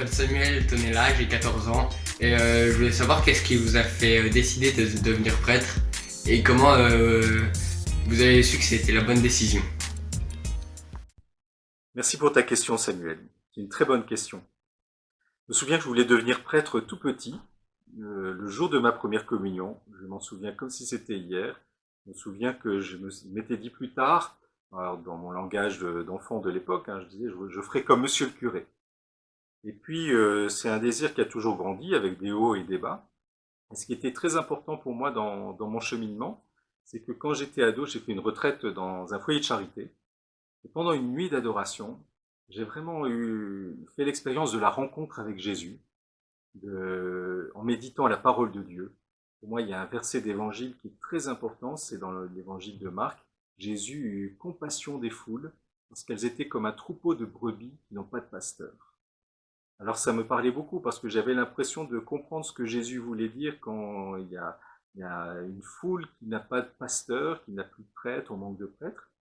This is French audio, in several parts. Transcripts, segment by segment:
m'appelle Samuel Tonella, j'ai 14 ans et je voulais savoir qu'est-ce qui vous a fait décider de devenir prêtre et comment vous avez su que c'était la bonne décision. Merci pour ta question, Samuel. C'est une très bonne question. Je me souviens que je voulais devenir prêtre tout petit, le jour de ma première communion. Je m'en souviens comme si c'était hier. Je me souviens que je m'étais dit plus tard, alors dans mon langage d'enfant de l'époque, je disais je ferai comme monsieur le curé. Et puis c'est un désir qui a toujours grandi avec des hauts et des bas. Et ce qui était très important pour moi dans mon cheminement, c'est que quand j'étais ado, j'ai fait une retraite dans un foyer de charité. Et pendant une nuit d'adoration, j'ai vraiment fait l'expérience de la rencontre avec Jésus, en méditant la parole de Dieu. Pour moi, il y a un verset d'évangile qui est très important, c'est dans l'évangile de Marc. Jésus eut compassion des foules parce qu'elles étaient comme un troupeau de brebis qui n'ont pas de pasteur. Alors ça me parlait beaucoup parce que j'avais l'impression de comprendre ce que Jésus voulait dire quand il y a une foule qui n'a pas de pasteur, qui n'a plus de prêtre, on manque de prêtres.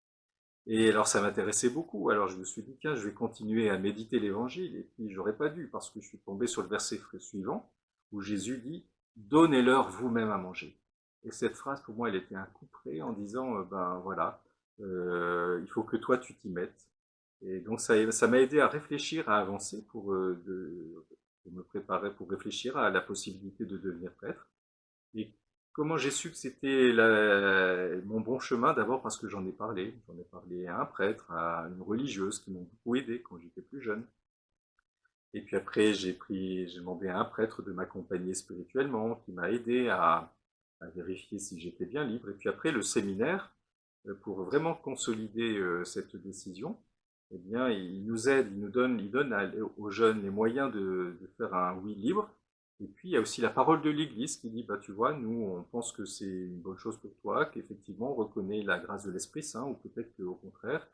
Et alors ça m'intéressait beaucoup. Alors je me suis dit, tiens, je vais continuer à méditer l'évangile. Et puis j'aurais pas dû, parce que je suis tombé sur le verset suivant, où Jésus dit, donnez-leur vous-même à manger. Et cette phrase, pour moi, elle était un coup près en disant, ben voilà, il faut que toi tu t'y mettes. Et donc ça m'a aidé à réfléchir, à avancer pour me préparer, pour réfléchir à la possibilité de devenir prêtre. Et comment j'ai su que c'était mon bon chemin? D'abord parce que j'en ai parlé. J'en ai parlé à un prêtre, à une religieuse qui m'ont beaucoup aidé quand j'étais plus jeune. Et puis après, j'ai demandé à un prêtre de m'accompagner spirituellement, qui m'a aidé à vérifier si j'étais bien libre. Et puis après, le séminaire, pour vraiment consolider cette décision, eh bien, il nous aide, il donne aux jeunes les moyens de faire un oui libre. Et puis, il y a aussi la parole de l'Église qui dit, bah, tu vois, nous, on pense que c'est une bonne chose pour toi, qu'effectivement, on reconnaît la grâce de l'Esprit Saint, ou peut-être qu'au contraire,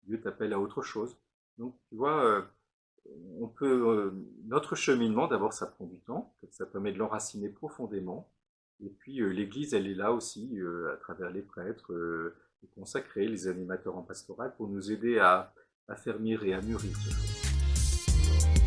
Dieu t'appelle à autre chose. Donc, tu vois, on peut, notre cheminement, d'abord, ça prend du temps, ça permet de l'enraciner profondément. Et puis, l'Église, elle est là aussi, à travers les prêtres, les consacrés, les animateurs en pastoral, pour nous aider à affermir et à mûrir ces choses.